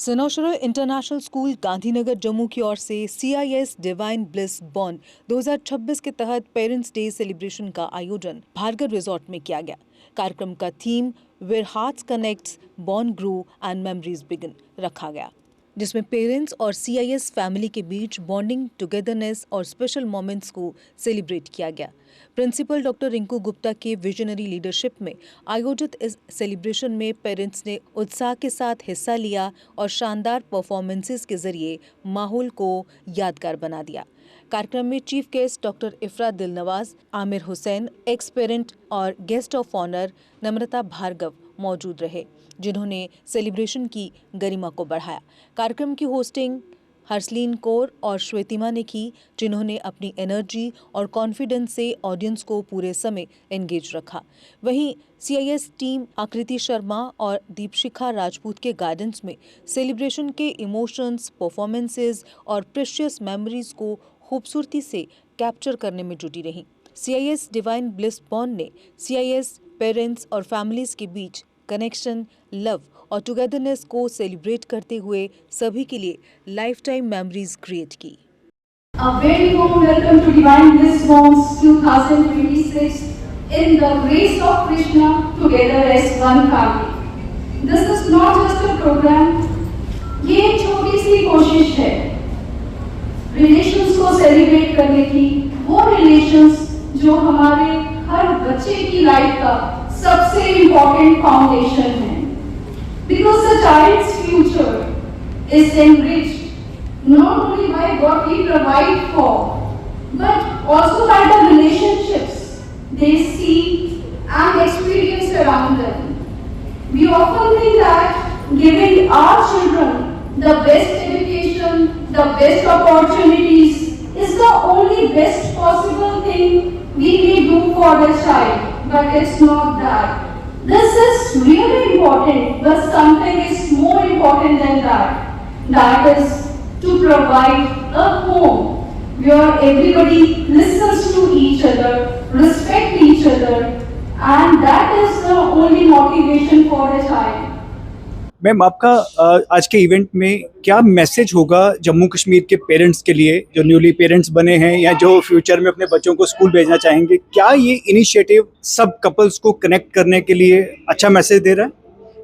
सनोशरा international school Gandhinagar Jammu की ओर से CIS divine bliss bond 2026 के तहत पेरेंट्स डे सेलिब्रेशन का आयोजन भार्गव रिजॉर्ट में किया गया। कार्यक्रम का theme where hearts connects bond grow and memories begin रखा गया, जिसमें पेरेंट्स और CIS फैमिली के बीच बॉन्डिंग, टुगेदरनेस और स्पेशल मोमेंट्स को सेलिब्रेट किया गया। प्रिंसिपल डॉक्टर रिंकू गुप्ता के विजनरी लीडरशिप में आयोजित इस सेलिब्रेशन में पेरेंट्स ने उत्साह के साथ हिस्सा लिया और शानदार परफॉर्मेंसेस के जरिए माहौल को यादगार बना दिया। कार्यक्रम में chief guest doctor इफ्रा Dilnawaz, Aamir Hussain, x parent और गेस्ट ऑफ ऑनर नम्रता भार्गव मौजूद रहे, जिन्होंने सेलिब्रेशन की गरिमा को बढ़ाया। कार्यक्रम की होस्टिंग हर्सलीन कौर और श्वेतिमा ने की, जिन्होंने अपनी एनर्जी और कॉन्फिडेंस से ऑडियंस को पूरे समय एंगेज रखा। वहीं CIS टीम आकृति शर्मा और दीपशिखा राजपूत के गाइडेंस में सेलिब्रेशन के इमोशंस, परफॉर्मेंसेस और प्रेशियस मेमोरीज को खूबसूरती से कैप्चर करने में जुटी रही। CIS डिवाइन ब्लिस बॉन्ड ने CIS पेरेंट्स और फैमिलीज के बीच कनेक्शन, लव और टुगेदरनेस को सेलिब्रेट करते हुए सभी के लिए लाइफ टाइम मेमोरीज क्रिएट की। A very warm welcome to Divine Bliss Bonds 2026 in the grace of Krishna together as one family. This is not just a program, ये एक छोटी सी कोशिश है रिलेशंस को सेलिब्रेट करने की, वो रिलेशंस जो हमारे हर बच्चे की लाइफ का सबसे इम्पोर्टेंट फाउंडेशन है। Because the child's future is enriched not only by what we provide for, but also by the relationships they see and experience around them. We often think that giving our children the best education, the best opportunities is the only best possible thing we may do for the child, but it's not that. This is really important, but something is more important than that. That is to provide a home where everybody listens to each other, respect each other, and that is the only motivation for a child. Ma'am, आपका आज के event में क्या message होगा जम्मू कश्मीर के parents के लिए जो न्यूली पेरेंट्स बने हैं या जो फ्यूचर में अपने बच्चों को स्कूल भेजना चाहेंगे? क्या ये इनिशिएटिव सब कपल्स को कनेक्ट करने के लिए अच्छा मैसेज दे रहा है?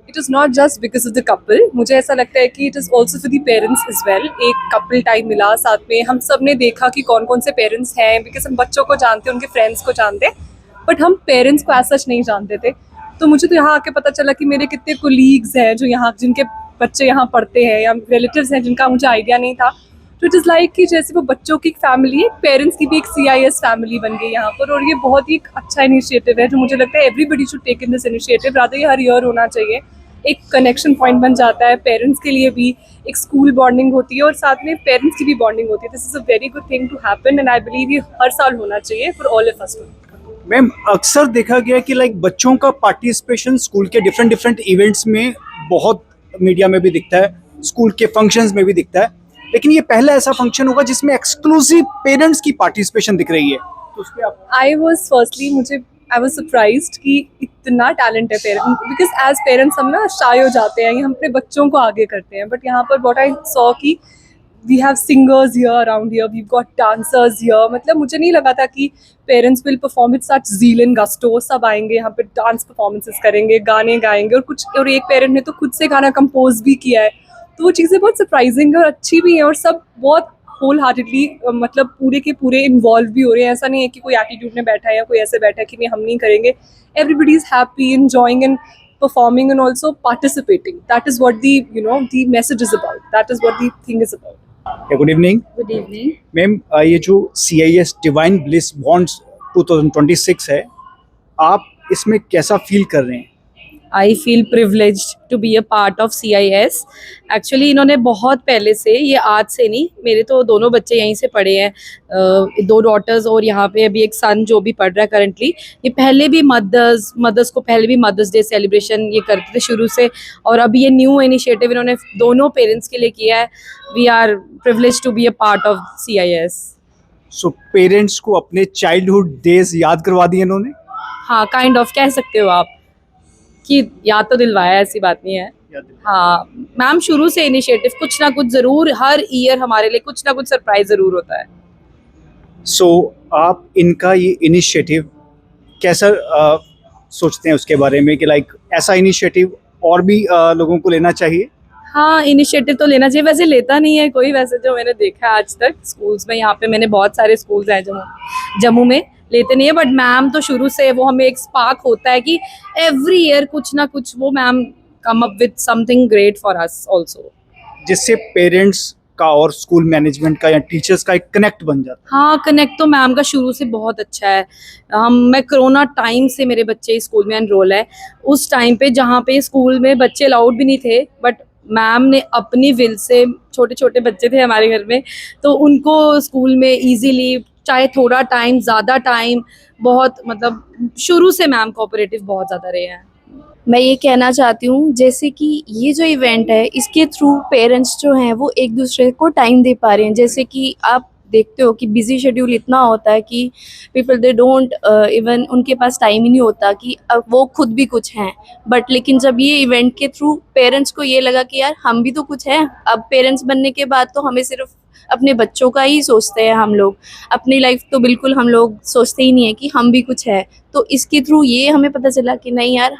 It is not just because of the couple, मुझे ऐसा लगता है कि it is also for the parents is well. एक कपल टाइम मिला साथ में, हम सब ने देखा कि कौन कौन से पेरेंट्स हैं, बिकॉज हम बच्चों को जानते हैं, उनके फ्रेंड्स को जानते हैं, बट हम पेरेंट्स को एज सच नहीं जानते थे। तो मुझे तो यहाँ आके पता चला कि मेरे कितने कोलीग्स हैं जो यहाँ, जिनके बच्चे यहाँ पढ़ते हैं, या रिलेटिव्स हैं जिनका मुझे आइडिया नहीं था। तो इट इज़ लाइक कि जैसे वो बच्चों की फैमिली है, पेरेंट्स की भी एक CIS फैमिली बन गई यहाँ पर, और ये बहुत ही अच्छा इनिशिएटिव है जो मुझे लगता है everybody should take in this initiative. Rather ये हर ईयर होना चाहिए। एक कनेक्शन पॉइंट बन जाता है, पेरेंट्स के लिए भी एक स्कूल बॉन्डिंग होती है और साथ में पेरेंट्स की भी बॉन्डिंग होती है। This is a very good thing to happen and I believe ये हर साल होना चाहिए for all of us. Ma'am, अक्सर देखा गया कि लाइक बच्चों का पार्टिसिपेशन स्कूल के डिफरेंट इवेंट्स में बहुत मीडिया में भी दिखता है, स्कूल के फंक्शंस में भी दिखता है, लेकिन ये पहला ऐसा फंक्शन होगा जिसमें एक्सक्लूसिव पेरेंट्स की पार्टिसिपेशन दिख रही है। तो उस पे आप आई वाज सरप्राइज्ड कि इतना टैलेंट है पेरेंट्स, बिकॉज एज पेरेंट्स हम ना शाय हो जाते हैं, हम अपने बच्चों को आगे करते हैं, बट यहाँ पर व्हाट आई सॉ कि we have singers here around here, we've got dancers here। मतलब मुझे नहीं लगा था कि parents will perform with such zeal and gusto। सब आएंगे यहाँ पे, डांस परफॉर्मेंसेस करेंगे, गाने गाएंगे, और एक पेरेंट ने तो खुद से गाना कंपोज भी किया है। तो वो चीज़ें बहुत सरप्राइजिंग है और अच्छी भी हैं, और सब बहुत होल हार्टेडली मतलब पूरे के पूरे इन्वॉल्व भी हो रहे हैं। ऐसा नहीं है कि कोई एटीट्यूड में बैठा है या कोई ऐसे बैठा है कि नहीं हम नहीं करेंगे। Everybody is happy, enjoying and performing and also participating. That is what the message is about. That is what the thing is about. Good evening. Good evening ma'am, ये जो CIS डिवाइन ब्लिस बॉन्ड्स 2026 है, आप इसमें कैसा feel कर रहे हैं? I feel privileged to be a part of CIS। Actually इन्होंने बहुत पहले से, ये आज से नहीं, मेरे तो दोनों बच्चे यहीं से पढ़े हैं, 2 डॉटर्स और यहाँ पे अभी एक सन जो भी पढ़ रहा है करंटली। ये पहले भी मदर्स को पहले भी मदर्स डे सेलिब्रेशन ये करते थे शुरू से, और अभी ये न्यू इनिशिएटिव इन्होंने दोनों पेरेंट्स के लिए किया है। We are privileged to be a part of CIS। So parents को अपने चाइल्डहुड डेज याद करवा दिए इन्होंने? हाँ, काइंड ऑफ कह सकते हो आप कि याद तो दिलवाया, ऐसी बात नहीं है। याद दिलाएं। हाँ मैम शुरू से इनिशिएटिव कुछ ना कुछ जरूर हर ईयर हमारे लिए कुछ ना कुछ सरप्राइज जरूर होता है। सो आप इनका ये इनिशिएटिव कैसा सोचते हैं उसके बारे में कि लाइक ऐसा इनिशिएटिव और भी लोगों को लेना चाहिए? हाँ इनिशिएटिव तो लेना चाहिए, वैसे लेता नहीं है कोई, वैसे जो मैंने देखा है आज तक स्कूल्स में, यहाँ पे मैंने बहुत सारे स्कूल्स हैं जम्मू में, लेते नहीं है। बट मैम तो शुरू से वो हमें एक स्पार्क होता है कि एवरी ईयर कुछ ना कुछ वो ma'am come up with something great for us also, जिससे पेरेंट्स का और स्कूल मैनेजमेंट का या टीचर्स का एक कनेक्ट बन जाता है। हाँ कनेक्ट तो मैम का शुरू से बहुत अच्छा है। मैं कोरोना टाइम से मेरे बच्चे स्कूल में एनरोल है, उस टाइम पे जहाँ पे स्कूल में बच्चे अलाउड भी नहीं थे, बट मैम ने अपनी विल से, छोटे छोटे बच्चे थे हमारे घर में, तो उनको स्कूल में इजीली, चाहे थोड़ा टाइम ज़्यादा टाइम, बहुत मतलब शुरू से मैम कोऑपरेटिव बहुत ज़्यादा रहे हैं। मैं ये कहना चाहती हूँ जैसे कि ये जो इवेंट है इसके थ्रू पेरेंट्स जो हैं वो एक दूसरे को टाइम दे पा रहे हैं। जैसे कि आप देखते हो कि बिजी शेड्यूल इतना होता है कि पीपल दे डोंट इवन उनके पास टाइम ही नहीं होता कि अब वो खुद भी कुछ हैं, बट लेकिन जब ये इवेंट के थ्रू पेरेंट्स को ये लगा कि यार हम भी तो कुछ हैं। अब पेरेंट्स बनने के बाद तो हमें सिर्फ अपने बच्चों का ही सोचते हैं हम लोग, अपनी लाइफ तो बिल्कुल हम लोग सोचते ही नहीं है कि हम भी कुछ है। तो इसके थ्रू ये हमें पता चला कि नहीं यार,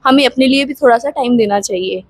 हमें अपने लिए भी थोड़ा सा टाइम देना चाहिए।